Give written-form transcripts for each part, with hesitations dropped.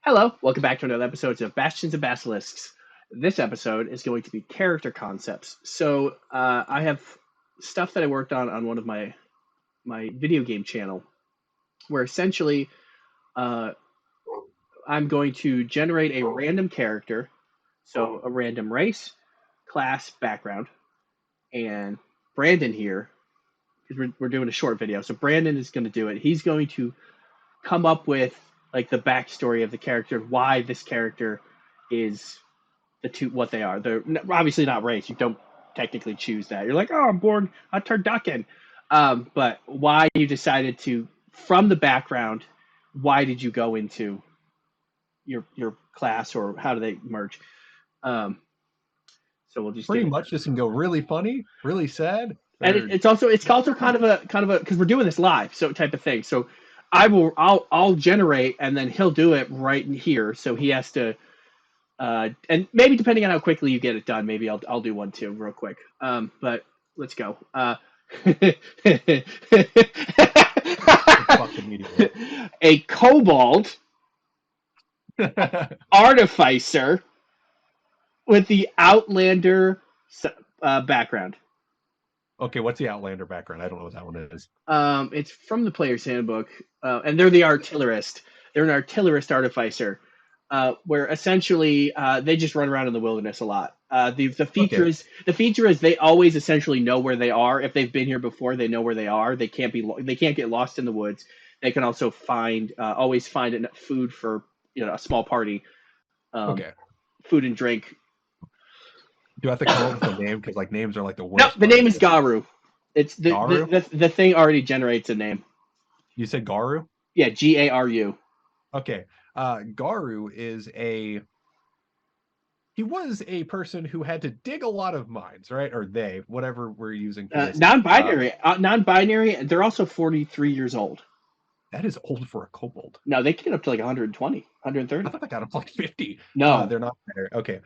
Hello, welcome back to another episode of Bastions and Basilisks. This episode is going to be character concepts. So I have stuff that I worked on one of my video game channel, where essentially I'm going to generate a random character, so a random race, class, background, and Brandon here, because we're doing a short video, so Brandon is going to do it. He's going to come up with like the backstory of the character, why this character is what they are. They're obviously not race. You don't technically choose that. You're like, oh, I'm born a turducken. But why you decided to, from the background, why did you go into your class, or how do they merge? So we'll just pretty much this can go really funny, really sad, and it's also kind of a because we're doing this live, so type of thing. So I'll generate, and then he'll do it right in here. So he has to, and maybe depending on how quickly you get it done, maybe I'll do one too, real quick. But let's go. A Kobold Artificer with the Outlander background. Okay, what's the Outlander background? I don't know what that one is. It's from the Player's Handbook, and they're the Artilerist. They're an Artilerist Artificer, where essentially they just run around in the wilderness a lot. The feature is they always essentially know where they are. If they've been here before, they know where they are. They can't get lost in the woods. They can also always find enough food for a small party. Food and drink. Do I have to come up with a name? Because like names are like the worst. No, the name is Garu. It's the thing already generates a name. You said Garu? Yeah, Garu. Okay. Garu he was a person who had to dig a lot of mines, right? Or whatever we're using for this. Non-binary. They're also 43 years old. That is old for a kobold. No, they can get up to like 120, 130. I thought they got up to like 50. No, they're not there. Okay.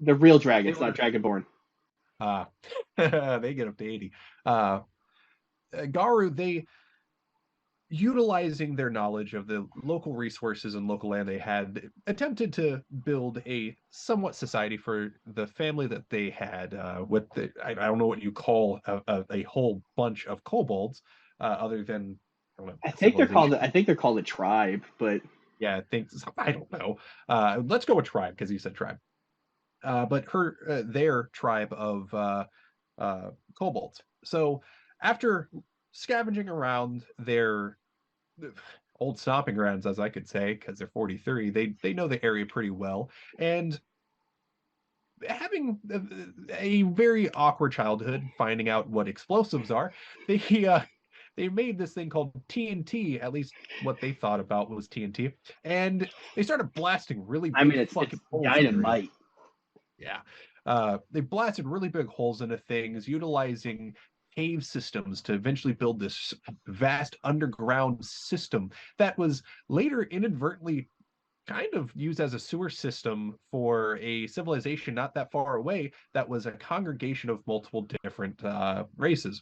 They're real dragons, not dragonborn. They get up to 80. Garu, they, utilizing their knowledge of the local resources and local land they had, attempted to build a somewhat society for the family that they had with I don't know what you call a whole bunch of kobolds, other than I think they're called a tribe, but yeah, I don't know. Let's go with tribe because you said tribe. But their tribe of kobolds. So after scavenging around their old stomping grounds, as I could say, because they're 43, they know the area pretty well, and having a very awkward childhood, finding out what explosives are, they made this thing called TNT. At least what they thought about was TNT, and they started blasting really big it's dynamite. Yeah. They blasted really big holes into things, utilizing cave systems to eventually build this vast underground system that was later inadvertently kind of used as a sewer system for a civilization not that far away that was a congregation of multiple different races.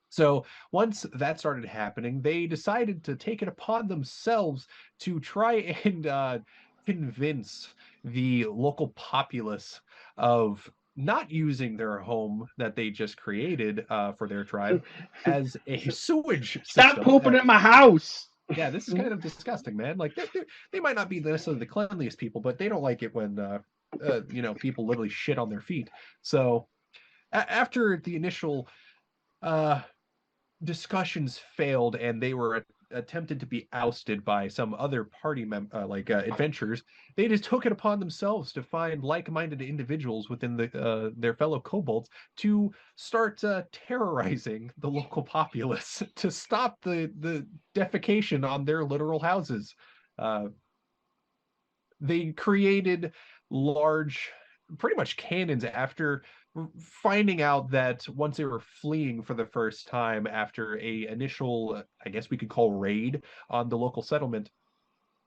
So once that started happening, they decided to take it upon themselves to try and convince the local populace of not using their home that they just created for their tribe as a sewage system. Stop pooping at my house. Yeah, this is kind of disgusting, man. Like they might not be necessarily the cleanliest people, but they don't like it when people literally shit on their feet. So after the initial discussions failed and they were attempted to be ousted by some other party adventurers, they just took it upon themselves to find like-minded individuals within their fellow kobolds to start terrorizing the local populace to stop the defecation on their literal houses. They created large, pretty much cannons after finding out that once they were fleeing for the first time after a initial, I guess we could call raid on the local settlement,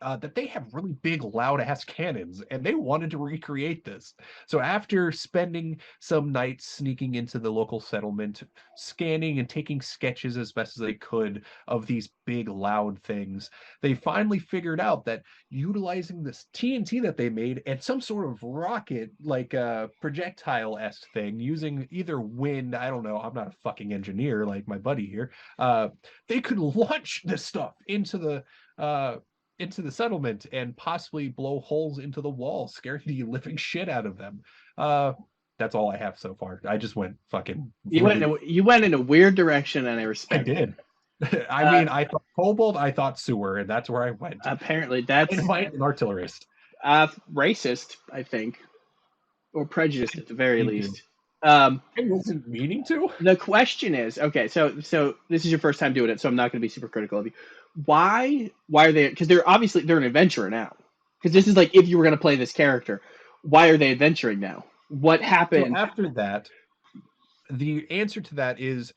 that they have really big, loud ass cannons, and they wanted to recreate this. So after spending some nights sneaking into the local settlement, scanning and taking sketches as best as they could of these big, loud things, they finally figured out that utilizing this TNT that they made and some sort of rocket, like a projectile-esque thing, using either wind, I don't know, I'm not a fucking engineer like my buddy here, they could launch this stuff into the settlement and possibly blow holes into the walls, scare the living shit out of them. Uh, that's all I have so far. I just went fucking really. You went in a weird direction, and I I respect it. did. I Uh, mean, I thought Kobold, I thought sewer, and that's where I went. Apparently, that's Dynamite and artillerist. racist, I think, or prejudiced at the very Me too. least. Um, I wasn't meaning to. the question is, okay, so this is your first time doing it, so I'm not going to be super critical of you. Why are they? Because they're an adventurer now. Because this is like if you were going to play this character, why are they adventuring now? What So happened? after that, the answer to that is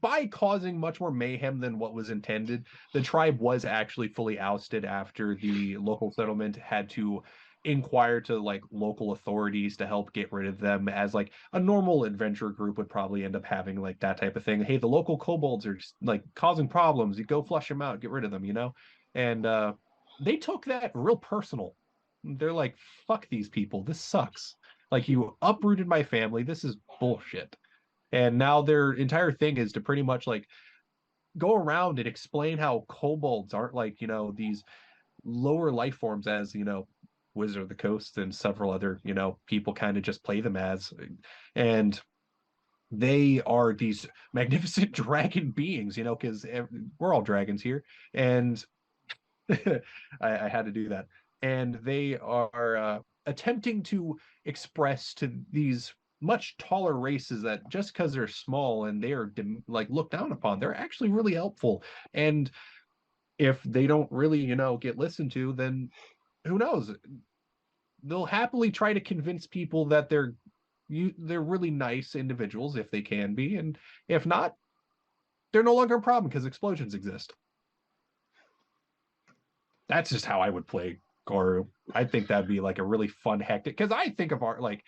by causing much more mayhem than what was intended. The tribe was actually fully ousted after the local settlement had to inquire to like local authorities to help get rid of them, as like a normal adventure group would probably end up having like that type of thing. Hey, the local kobolds are just, like causing problems. You go flush them out, get rid of them, you know? And they took that real personal. They're like, fuck these people. This sucks. Like, you uprooted my family. This is bullshit. And now their entire thing is to pretty much like go around and explain how kobolds aren't like, these lower life forms as, Wizard of the Coast and several other, people kind of just play them as. And they are these magnificent dragon beings, because we're all dragons here. And I had to do that. And they are attempting to express to these much taller races that just because they're small and they are like looked down upon, they're actually really helpful. And if they don't really, get listened to, then who knows? They'll happily try to convince people that they're really nice individuals if they can be, and if not, they're no longer a problem because explosions exist. That's just how I would play Goru. I think that'd be like a really fun hectic, because I think of art like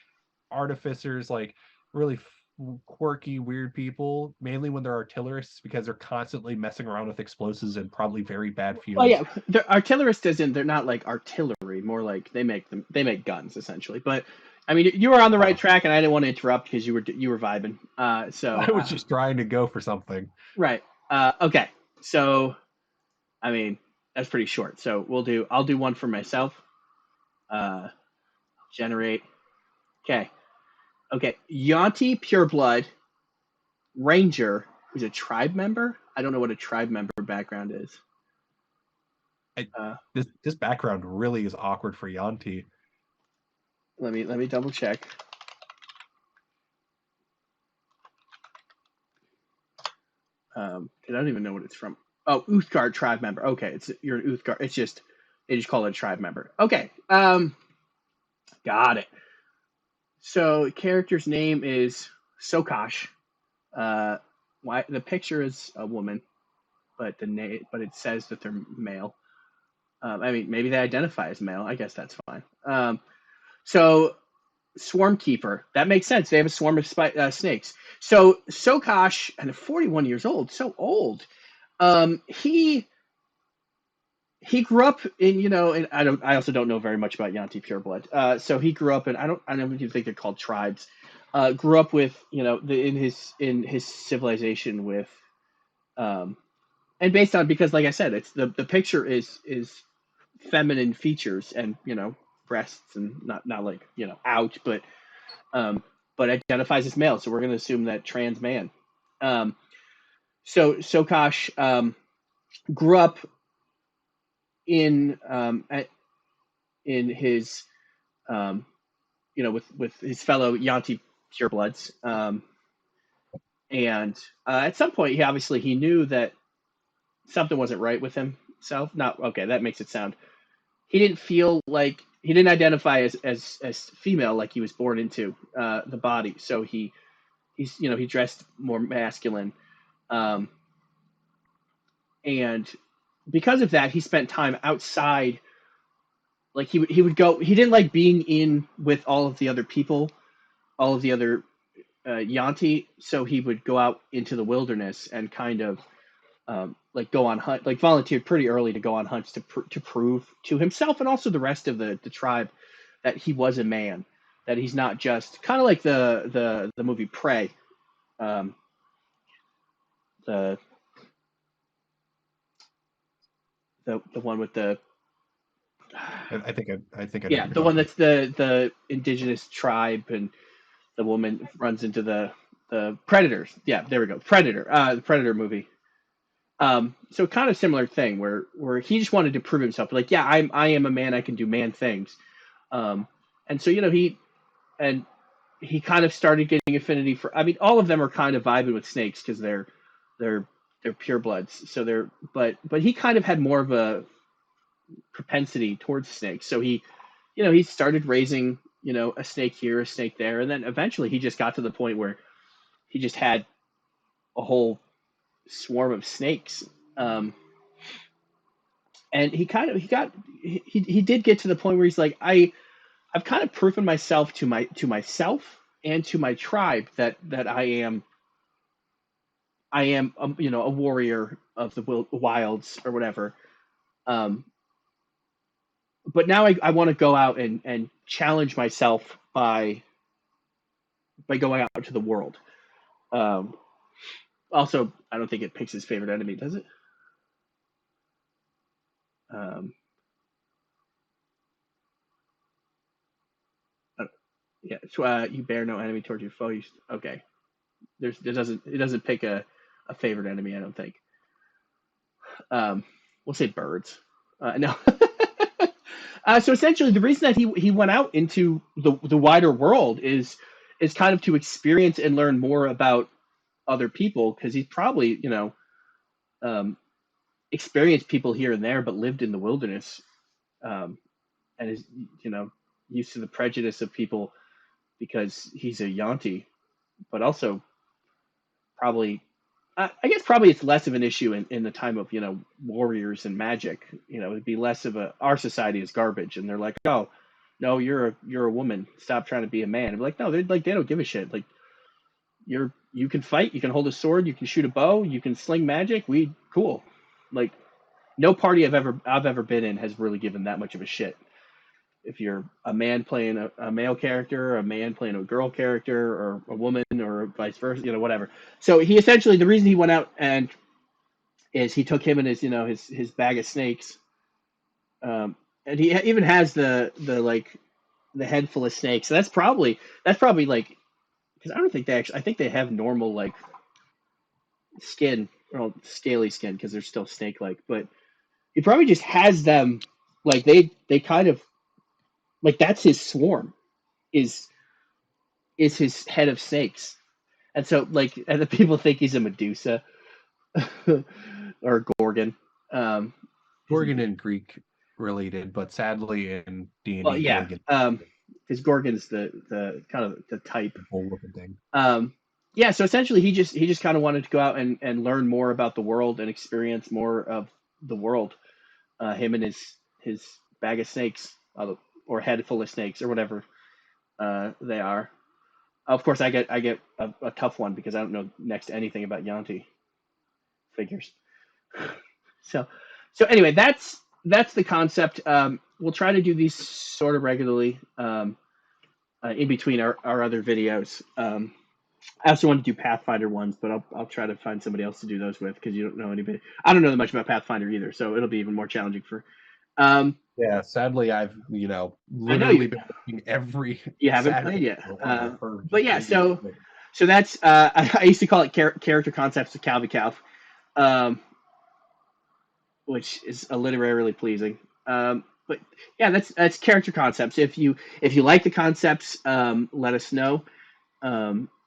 artificers, like really quirky, weird people, mainly when they're artillerists, because they're constantly messing around with explosives and probably very bad Well, fuels. yeah, the artillerist isn't. They're not like artillery. More like they make guns essentially. But I mean, you were on the right track, and I didn't want to interrupt because you were vibing. I was just trying to go for something. Right. Okay. So, I mean, that's pretty short. So I'll do one for myself. Generate. Okay. Okay. Yuan-ti Pureblood Ranger, who's a tribe member. I don't know what a tribe member background is. This background really is awkward for Yuan-ti. Let me double check. I don't even know what it's from. Oh, Uthgard tribe member. Okay, you're an Uthgard. They just call it a tribe member. Okay. Got it. So character's name is Sokash. Why the picture is a woman, but it says that they're male. I mean, maybe they identify as male. I guess that's fine. So Swarm Keeper. That makes sense. They have a swarm of snakes. So Sokash, and 41 years old, so old. He grew up in, and I also don't know very much about Yuan-ti Pureblood. So he grew up in, I don't even think they're called tribes. Grew up with, in his civilization with, and based on, because like I said, it's the picture is feminine features and, breasts and not like, out, but identifies as male. So we're going to assume that trans man. So Sokash grew up in his with his fellow Yuan-ti purebloods, and at some point he knew that something wasn't right with himself. Not okay. That makes it sound. He didn't feel like he didn't identify as female like he was born into the body. So he dressed more masculine, and because of that, he spent time outside. Like he would go. He didn't like being in with all of the other people, all of the other Yuan-ti. So he would go out into the wilderness and kind of like go on hunt, like volunteered pretty early to go on hunts to prove to himself and also the rest of the tribe that he was a man, that he's not just kind of like the movie Prey, um, the the one with the I think I know what yeah, you're the one talking that's the indigenous tribe, and the woman runs into the predators. Yeah, there we go, Predator, the Predator movie. So kind of similar thing where he just wanted to prove himself. Like, yeah, I am a man. I can do man things. Um, and so and he kind of started getting affinity for. I mean, all of them are kind of vibing with snakes because they're they're purebloods. So but he kind of had more of a propensity towards snakes. So he started raising a snake here, a snake there, and then eventually he just got to the point where he just had a whole swarm of snakes. And he did get to the point where he's like, I've kind of proven myself to myself and to my tribe that I am a warrior of the wilds or whatever. Um, but now I want to go out and challenge myself by going out to the world. Um, Also, I don't think it picks his favorite enemy, does it? Um, uh, yeah, you bear no enemy towards your foe. Okay, it doesn't pick a favorite enemy. I don't think. We'll say birds. No. So essentially, the reason that he went out into the wider world is kind of to experience and learn more about other people, because he's probably um, experienced people here and there, but lived in the wilderness, um, and is used to the prejudice of people because he's a Yuan-ti, but also probably I guess probably it's less of an issue in the time of warriors and magic. It'd be less of our society is garbage, and they're like, oh no, you're a woman, stop trying to be a man. And be like, no, they don't give a shit. Like, you can fight, you can hold a sword, you can shoot a bow, you can sling magic. We cool. Like, no party I've ever been in has really given that much of a shit if you're a man playing a male character, a man playing a girl character, or a woman, or vice versa, whatever. So he essentially, the reason he went out and is he took him and his bag of snakes, and he even has the head full of snakes. So that's probably like, because I don't think I think they have normal like skin, or scaly skin, because they're still snake like, but he probably just has them like they kind of like, that's his swarm, is his head of snakes. And so, like, and the people think he's a Medusa or Gorgon. Um, Gorgon and Greek related, but sadly in well, D&D, yeah, Gorgon because Gorgon's the kind of the type. whole looking thing. Yeah, so essentially, he just kind of wanted to go out and learn more about the world and experience more of the world. Him and his bag of snakes, or head full of snakes, or whatever they are. Of course, I get a tough one because I don't know next to anything about Yuan-ti figures. So anyway, that's the concept. We'll try to do these sort of regularly, in between our other videos. I also want to do Pathfinder ones, but I'll try to find somebody else to do those with, because you don't know anybody. I don't know that much about Pathfinder either, so it'll be even more challenging for. Yeah, sadly, I've I know literally been watching every you haven't played Saturday yet, for but yeah. just So that's I used to call it character concepts of Calvin Calv, which is alliteratively pleasing. But yeah, that's character concepts. If you like the concepts, let us know.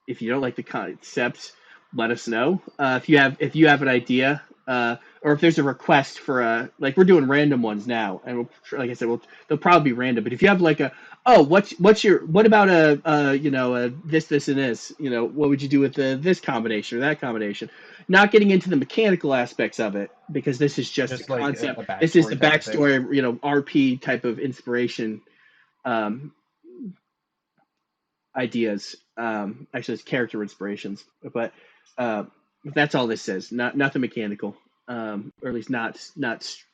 If you don't like the concepts, let us know. If you have an idea or if there's a request for a, like we're doing random ones now, and like I said, they'll probably be random. But if you have like a, oh, what about a this and this, what would you do with this combination or that combination? Not getting into the mechanical aspects of it, because this is just a Just like concept. a This is the backstory type of thing. backstory, RP type of inspiration um, ideas. Actually, it's character inspirations, but that's all this says. Nothing mechanical, or at least not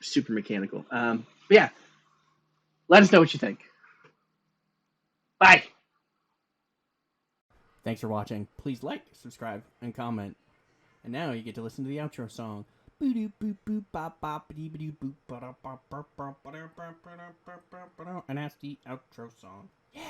super mechanical. But yeah, let us know what you think. Bye. Thanks for watching. Please like, subscribe, and comment. And now you get to listen to the outro song. And that's the outro song. Yeah.